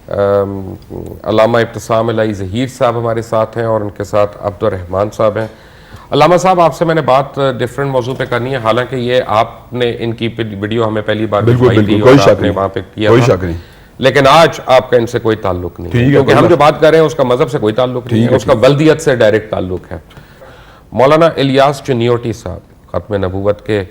علامہ ابتسام الہی ظہیر صاحب ہمارے ساتھ ہیں اور ان کے ساتھ عبدالرحمان صاحب ہیں. علامہ صاحب آپ سے میں نے بات ڈیفرنٹ موضوع پہ کرنی ہے، حالانکہ یہ آپ نے ان کی ویڈیو ہمیں پہلی بار دکھوائی تھی اور آپ نے وہاں پہ کیا تھا، لیکن آج آپ کا ان سے کوئی تعلق نہیں ہے، کیونکہ ہم جو بات کر رہے ہیں اس کا مذہب سے کوئی تعلق نہیں ہے، اس کا ولدیت سے ڈائریکٹ تعلق ہے. مولانا الیاس چنیوٹی صاحب ختم نبوت کے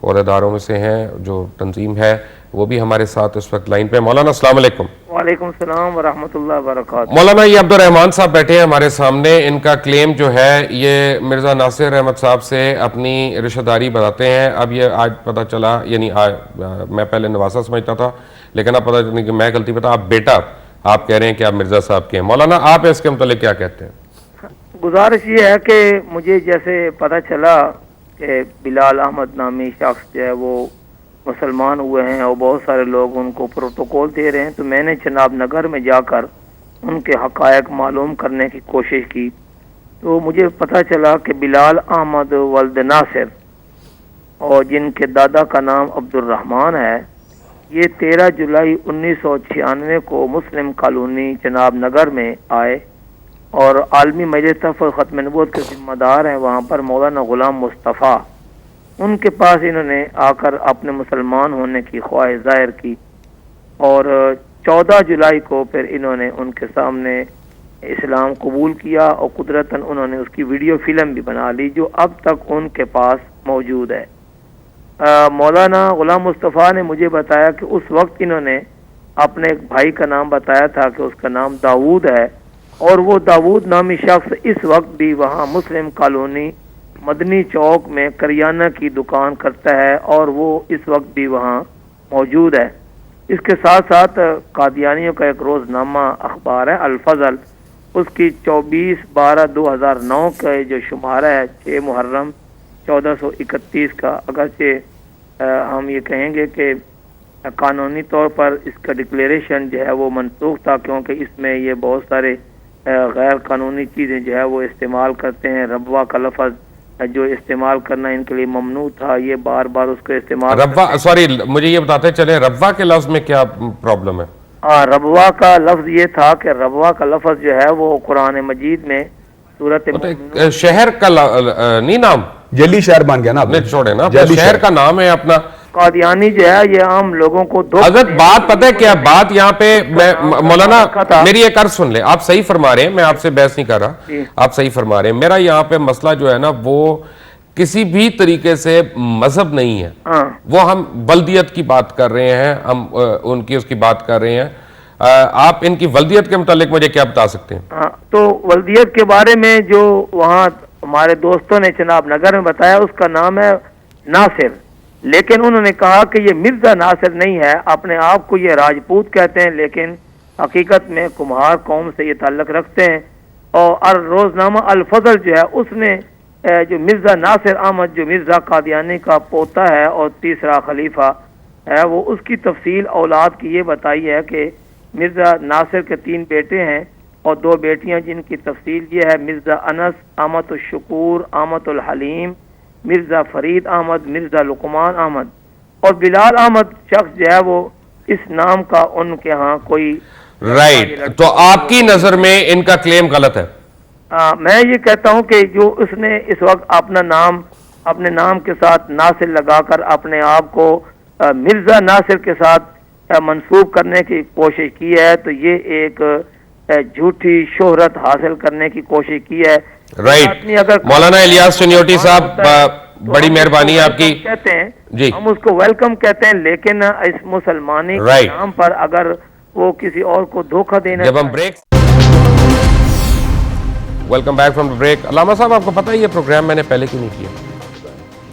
عہدیداروں میں سے ہیں، جو تنظیم ہے وہ بھی ہمارے ساتھ اس وقت لائن پہ. مولانا السلام علیکم. وعلیکم السلام ورحمۃ اللہ وبرکاتہ. مولانا یہ عبدالرحمان صاحب بیٹھے ہیں ہمارے سامنے، ان کا کلیم جو ہے یہ مرزا ناصر احمد صاحب سے اپنی رشتہ داری بتاتے ہیں. اب یہ آج پتہ چلا، یعنی میں پہلے نواسا سمجھتا تھا لیکن اب پتہ چلا کہ میں غلطی بتا، آپ بیٹا آپ کہہ رہے ہیں کہ آپ مرزا صاحب کے ہیں. مولانا آپ اس کے متعلق کیا کہتے ہیں؟ گزارش یہ ہے کہ مجھے جیسے پتہ چلا کہ بلال احمد نامی شخص جو ہے وہ مسلمان ہوئے ہیں اور بہت سارے لوگ ان کو پروٹوکول دے رہے ہیں، تو میں نے چناب نگر میں جا کر ان کے حقائق معلوم کرنے کی کوشش کی. تو مجھے پتہ چلا کہ بلال احمد ولد ناصر اور جن کے دادا کا نام عبدالرحمان ہے، یہ 13 جولائی 1996 کو مسلم کالونی چناب نگر میں آئے اور عالمی مجلس تحفظ ختم نبوت کے ذمہ دار ہیں وہاں پر مولانا غلام مصطفیٰ. ان کے پاس انہوں نے آ کر اپنے مسلمان ہونے کی خواہش ظاہر کی اور 14 جولائی کو پھر انہوں نے ان کے سامنے اسلام قبول کیا اور قدرتاً انہوں نے اس کی ویڈیو فلم بھی بنا لی جو اب تک ان کے پاس موجود ہے. مولانا غلام مصطفیٰ نے مجھے بتایا کہ اس وقت انہوں نے اپنے ایک بھائی کا نام بتایا تھا کہ اس کا نام داؤد ہے، اور وہ داؤد نامی شخص اس وقت بھی وہاں مسلم کالونی مدنی چوک میں کریانہ کی دکان کرتا ہے اور وہ اس وقت بھی وہاں موجود ہے. اس کے ساتھ ساتھ قادیانیوں کا ایک روزنامہ اخبار ہے الفضل، اس کی 24/12/2009 کا جو شمارہ ہے 6 محرم 1431 کا، اگرچہ ہم یہ کہیں گے کہ قانونی طور پر اس کا ڈکلیریشن جو ہے وہ منسوخ تھا، کیونکہ اس میں یہ بہت سارے غیر قانونی چیزیں جو ہے وہ استعمال کرتے ہیں. ربوہ کا لفظ جو استعمال کرنا ان کے لیے ممنوع تھا، یہ بار بار اس کو استعمال سوری مجھے یہ بتاتے چلیں ربوہ کے لفظ میں کیا پرابلم ہے؟ ربوہ کا لفظ یہ تھا کہ ربوہ کا لفظ جو ہے وہ قرآن مجید میں سورۃ شہر کا نہیں نام جلی شہر بن گیا نا، چھوڑے نا، شہر کا نام ہے اپنا. قادیانی جو ہے یہ عام لوگوں کو حضرت بات پتہ ہے کیا بات یہاں پہ مولانا میری ایک عرض سن لیں، آپ صحیح فرما رہے ہیں، میں آپ سے بحث نہیں کر رہا، آپ صحیح فرما رہے ہیں. میرا یہاں پہ مسئلہ جو ہے نا وہ کسی بھی طریقے سے مذہب نہیں ہے، وہ ہم ولدیت کی بات کر رہے ہیں، ہم ان کی اس کی بات کر رہے ہیں. آپ ان کی ولدیت کے متعلق مجھے کیا بتا سکتے ہیں؟ تو ولدیت کے بارے میں جو وہاں ہمارے دوستوں نے چناب نگر میں بتایا اس کا نام ہے ناصر، لیکن انہوں نے کہا کہ یہ مرزا ناصر نہیں ہے، اپنے آپ کو یہ راجپوت کہتے ہیں لیکن حقیقت میں کمہار قوم سے یہ تعلق رکھتے ہیں. اور روزنامہ الفضل جو ہے اس نے جو مرزا ناصر احمد جو مرزا قادیانی کا پوتا ہے اور تیسرا خلیفہ ہے، وہ اس کی تفصیل اولاد کی یہ بتائی ہے کہ مرزا ناصر کے 3 بیٹے ہیں اور 2 بیٹیاں، جن کی تفصیل یہ ہے مرزا انس، امت الشکور، امت الحلیم، مرزا فرید احمد، مرزا لقمان احمد. اور بلال احمد شخص جو ہے وہ اس نام کا ان کے ہاں کوئی رائٹ. تو آپ کی نظر میں ان کا کلیم غلط ہے؟ میں یہ کہتا ہوں کہ جو اس نے اس وقت اپنے نام کے ساتھ ناصر لگا کر اپنے آپ کو مرزا ناصر کے ساتھ منسوب کرنے کی کوشش کی ہے، تو یہ ایک جھوٹی شہرت حاصل کرنے کی کوشش کی ہے. رائٹ. مولانا الیاس چنیوٹی صاحب بڑی مہربانی آپ کی. کہتے ہیں جی ہم اس کو ویلکم کہتے ہیں، لیکن اس مسلمانی کے نام پر اگر وہ کسی اور کو دھوکہ دینا. جب ہم break welcome back from break. علامہ صاحب آپ کو پتہ ہے یہ پروگرام میں نے پہلے کیوں نہیں کیا؟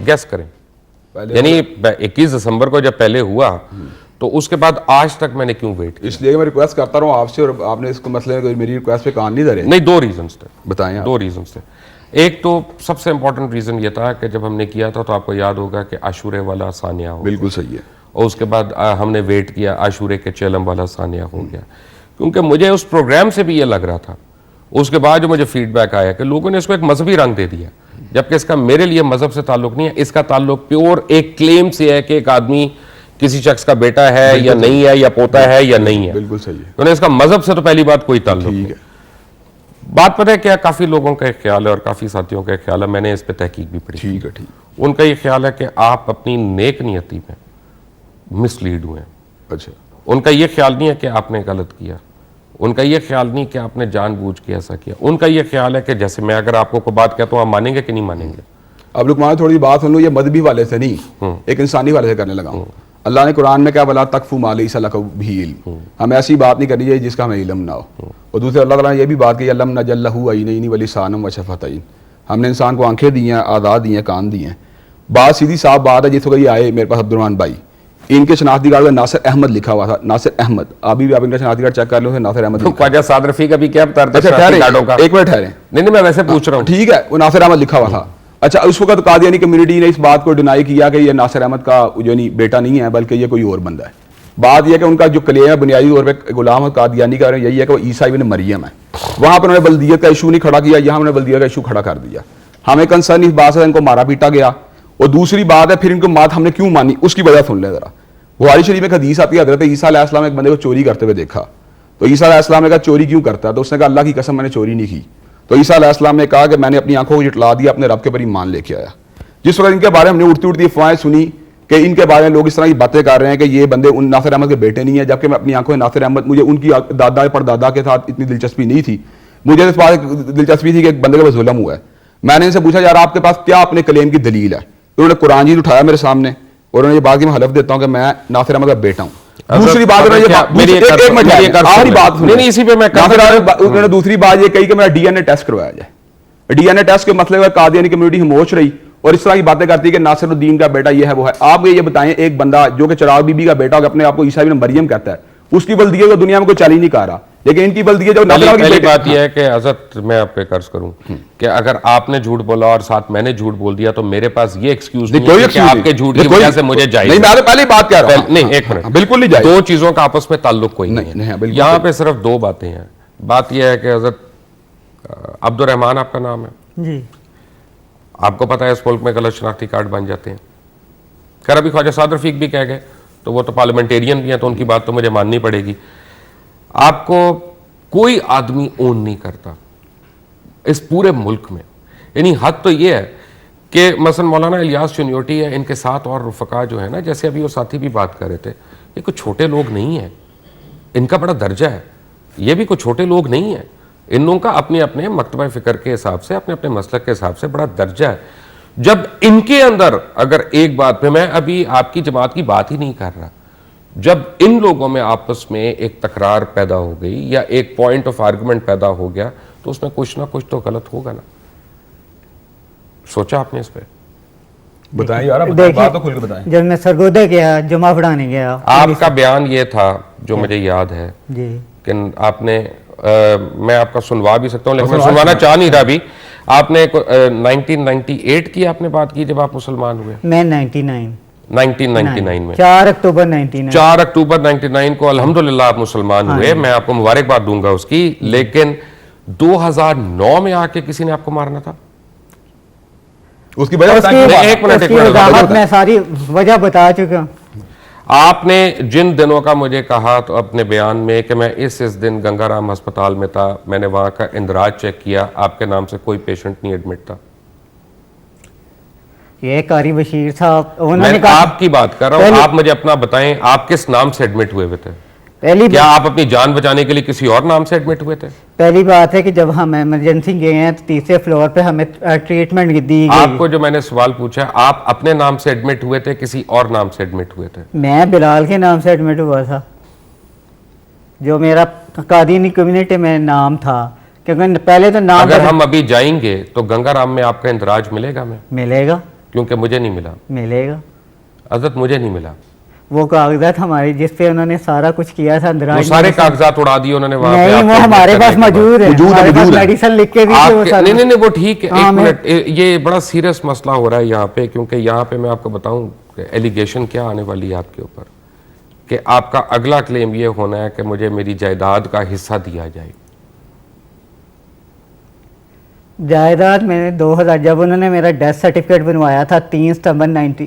گیس کریں. یعنی 21 دسمبر کو جب پہلے ہوا تو اس کے بعد آج تک میں نے کیوں ویٹ کیا؟ اس لیے میں ریکویسٹ کرتا رہا ہوں آپ سے، اور آپ نے اس کو مسئلے میں میری ریکویسٹ پہ کان نہیں دھرے. نہیں، 2 ریزنز تھے. بتائیں. 2 ریزنز تھے. ایک تو سب سے امپورٹنٹ ریزن یہ تھا کہ جب ہم نے کیا تھا تو آپ کو یاد ہوگا کہ عاشورے والا ثانیہ ہو. بالکل صحیح ہے. اور اس کے بعد ہم نے ویٹ کیا عاشورے کے چیلم والا ثانیہ ہو گیا، کیونکہ مجھے اس پروگرام سے بھی یہ لگ رہا تھا. اس کے بعد جو مجھے فیڈ بیک آیا کہ لوگوں نے اس کو ایک مذہبی رنگ دے دیا، جبکہ اس کا میرے لیے مذہب سے تعلق نہیں ہے. اس کا تعلق پیور ایک کلیم سے ہے کہ ایک آدمی کسی شخص کا بیٹا ہے یا نہیں ہے یا پوتا ہے یا نہیں ہے. بالکل صحیح ہے. انہیں اس کا مذہب سے تو پہلی بات کوئی تعلق نہیں. بات پتہ ہے کیا, کافی لوگوں کا ایک خیال ہے اور کافی ساتھیوں کا ایک خیال ہے, میں نے اس پہ تحقیق بھی پڑھی. ٹھیک ہے. ان کا یہ خیال ہے کہ آپ اپنی نیک نیتی میں مس لیڈ ہوئے ہیں. اچھا. ان کا یہ خیال نہیں ہے کہ آپ نے غلط کیا, ان کا یہ خیال نہیں کہ آپ نے جان بوجھ کے ایسا کیا. ان کا یہ خیال ہے کہ جیسے میں اگر آپ کو کوئی بات کہتا ہوں آپ مانیں گے کہ نہیں مانیں گے. اب لوگ تھوڑی سی بات سن لو, یہ مذہبی والے سے نہیں, ایک انسانی والے سے کرنے لگا ہوں. اللہ نے قرآن میں کہا وَلَا تَقْفُ مَا لَيْسَ لَكَ بِهِ عِلْمٌ, ہمیں ایسی بات نہیں کرنی چاہیے جس کا ہمیں علم نہ ہو. اور دوسرے اللہ تعالیٰ نے یہ بھی بات کی أَلَمْ نَجْعَل لَهُ عَيْنَيْنِ وَلِسَانًا وَشَفَتَيْنِ, ہم نے انسان کو آنکھیں دی ہیں, اعضاء دیے ہیں, کان دیے ہیں. بات سیدھی صاف بات ہے. جس وقت یہ آئے میرے پاس عبد الرحمان بھائی, ان کے شناختی کارڈ میں ناصر احمد لکھا ہوا تھا. ناصر احمد, ابھی بھی آپ ان کا شناختی کارڈ چیک کر لو, ناصر احمد. خواجہ سعد رفیق ابھی کیا بتا رہے تھے؟ ایک منٹ ٹھہرے. نہیں میں ویسے پوچھ رہا ہوں. ٹھیک ہے, وہ ناصر احمد لکھا ہوا تھا. اچھا, اس وقت قادیانی کمیونٹی نے اس بات کو ڈینائی کیا کہ یہ ناصر احمد کا جو نہیں بیٹا نہیں ہے بلکہ یہ کوئی اور بندہ ہے. بات یہ کہ ان کا جو کلیم ہے بنیادی طور پہ غلام قادیانی کا یہی ہے کہ وہ عیسیٰ ابن مریم ہے. وہاں پر انہوں نے بلدیت کا ایشو نہیں کھڑا کیا, یہاں انہوں نے بلدیت کا ایشو کھڑا کر دیا. ہمیں کنسرن اس بات سے ان کو مارا پیٹا گیا. اور دوسری بات ہے پھر ان کو بات ہم نے کیوں مانی, اس کی وجہ سن لیں ذرا. بخاری شریف میں حدیث آتی ہے, حضرت عیسیٰ علیہ السلام ایک بندے کو چوری کرتے ہوئے دیکھا. تو عیسیٰ علیہ السلام نے کہا چوری کیوں کرتا ہے؟ تو اس نے کہا اللہ کی قسم میں نے چوری نہیں کی. تو عیسیٰ علیہ السلام نے کہا کہ میں نے اپنی آنکھوں کو جھٹلا دیا, اپنے رب کے پر ایمان لے کے آیا. جس وقت ان کے بارے میں ہم نے اڑتی افواہیں سنی کہ ان کے بارے میں لوگ اس طرح کی باتیں کر رہے ہیں کہ یہ بندے ان ناصر احمد کے بیٹے نہیں ہیں, جبکہ میں اپنی آنکھوں میں ناصر احمد, مجھے ان کی دادا پر دادا کے ساتھ اتنی دلچسپی نہیں تھی. مجھے اس بات دلچسپی تھی کہ ایک بندے کے پاس ظلم ہوا ہے. میں نے ان سے پوچھا یار آپ کے پاس کیا اپنے کلیم کی دلیل ہے؟ انہوں نے قرآن جی اٹھایا میرے سامنے اور انہوں نے یہ بات کی میں حلف دیتا ہوں کہ میں ناصر احمد کا بیٹا ہوں. دوسری بات انہوں نے دوسری بات یہ کہی کہ میرا ڈی این اے ٹیسٹ کروایا جائے. ڈی این اے ٹیسٹ کے مسئلے میں قادیانی کمیونٹی خاموش رہی اور اس طرح کی باتیں کرتی ہے کہ ناصر الدین کا بیٹا یہ ہے وہ ہے. آپ یہ بتائیں, ایک بندہ جو کہ چراغ بی بی کا بیٹا اپنے آپ کو عیسیٰ ابن مریم کہتا ہے, اس کی بلدیت کو دنیا میں کوئی چیلنج نہیں کر رہا, لیکن ان کی بلدیت جو پہلی بات یہ ہے کہ حضرت میں آپ پہ قرض کروں کہ اگر آپ نے جھوٹ بولا اور ساتھ میں نے جھوٹ بول دیا تو میرے پاس یہ ایکسکیوز نہیں ہے کہ آپ کے جھوٹ کی وجہ سے مجھے جائز. نہیں, میں پہلے بات کر رہا ہوں. نہیں ایک منٹ, بالکل نہیں جائز. دو چیزوں کا آپس میں تعلق کوئی نہیں ہے. یہاں پہ صرف دو باتیں ہیں. بات یہ ہے کہ حضرت عبد الرحمان آپ کا نام ہے جی, آپ کو پتا ہے اس ملک میں غلط شناختی کارڈ بن جاتے ہیں. خیر ابھی خواجہ سعد رفیق بھی کہہ گئے تو وہ تو پارلیمنٹیرین بھی ہیں تو ان کی بات تو مجھے ماننی پڑے گی. آپ کو کوئی آدمی اون نہیں کرتا اس پورے ملک میں. یعنی حد تو یہ ہے کہ مثلا مولانا الیاس چنیوٹی ہے, ان کے ساتھ اور رفقا جو ہے نا, جیسے ابھی وہ ساتھی بھی بات کر رہے تھے, یہ کوئی چھوٹے لوگ نہیں ہیں, ان کا بڑا درجہ ہے. یہ بھی کوئی چھوٹے لوگ نہیں ہیں, ان لوگوں کا اپنے اپنے مکتبہ فکر کے حساب سے اپنے اپنے مسلک کے حساب سے بڑا درجہ ہے. جب ان کے اندر اگر ایک بات پہ, میں ابھی آپ کی جماعت کی بات ہی نہیں کر رہا, جب ان لوگوں میں آپس میں ایک تکرار پیدا ہو گئی یا ایک پوائنٹ آف آرگومنٹ پیدا ہو گیا تو اس میں کچھ نہ کچھ تو غلط ہوگا نا. سوچا آپ نے اس پہ؟ بتائیں یار, بات تو کھل کے بتائیں. جب میں سرگودا گیا, جمعہ پڑھانے گیا, آپ کا بیان یہ تھا جو مجھے یاد ہے جی, کہ آپ نے میں آپ کا سنوا بھی سکتا ہوں لیکن میں سنوانا چاہ نہیں رہا بھی. آپ نے 1998 کی آپ نے بات کی جب آپ مسلمان ہوئے؟ میں 1999 میں 4 اکتوبر 99 4 اکتوبر 99 کو الحمدللہ آپ مسلمان ہوئے. میں آپ کو مبارکباد دوں گا اس کی. لیکن 2009 میں آ کے کسی نے آپ کو مارنا تھا, اس کی وجہ ایک منٹ میں ساری وجہ بتا چکا. آپ نے جن دنوں کا مجھے کہا تو اپنے بیان میں کہ میں اس دن گنگا رام ہسپتال میں تھا, میں نے وہاں کا اندراج چیک کیا, آپ کے نام سے کوئی پیشنٹ نہیں ایڈمٹ تھا. یہ قاری بشیر صاحب, میں آپ کی بات کر رہا ہوں, آپ مجھے اپنا بتائیں آپ کس نام سے ایڈمٹ ہوئے تھے؟ کیا آپ اپنی جان بچانے کے لیے کسی اور نام سے ایڈمٹ ہوئے تھے؟ پہلی بات ہے کہ جب ہم ایمرجنسی گئے ہیں تو تیسرے فلور پہ ہمیں ٹریٹمنٹ دی گئی. آپ کو جو میں نے سوال پوچھا آپ اپنے نام سے ایڈمٹ ہوئے تھے کسی اور نام سے ایڈمٹ ہوئے تھے؟ میں بلال کے نام سے ایڈمٹ ہوا تھا, جو میرا قادیانی کمیونٹی میں نام تھا, کیونکہ پہلے تو نام. اگر ہم ابھی جائیں گے تو گنگا رام میں آپ کا اندراج ملے گا؟ میں ملے گا, کیونکہ مجھے نہیں ملا. ملے گا حضرت, مجھے نہیں ملا. وہ کاغذات ہمارے جس پہ انہوں نے سارا کچھ کیا تھا اندراج, وہ سارے کاغذات اڑا دیے انہوں نے وہاں پہ. نہیں, وہ ہمارے پاس موجود ہے, ہمارے پاس میڈیسن لکھ کے بھی. نہیں وہ ٹھیک ہے, ایک منٹ, یہ بڑا سیریس مسئلہ ہو رہا ہے یہاں پہ, کیونکہ یہاں پہ میں آپ کو بتاؤں کہ ایلیگیشن کیا آنے والی ہے آپ کے اوپر, کہ آپ کا اگلا کلیم یہ ہونا ہے کہ مجھے میری جائیداد کا حصہ دیا جائے. جائیداد میں نے 2000 جب انہوں نے میرا ڈیتھ سرٹیفکیٹ بنوایا تھا 3 ستمبر 90.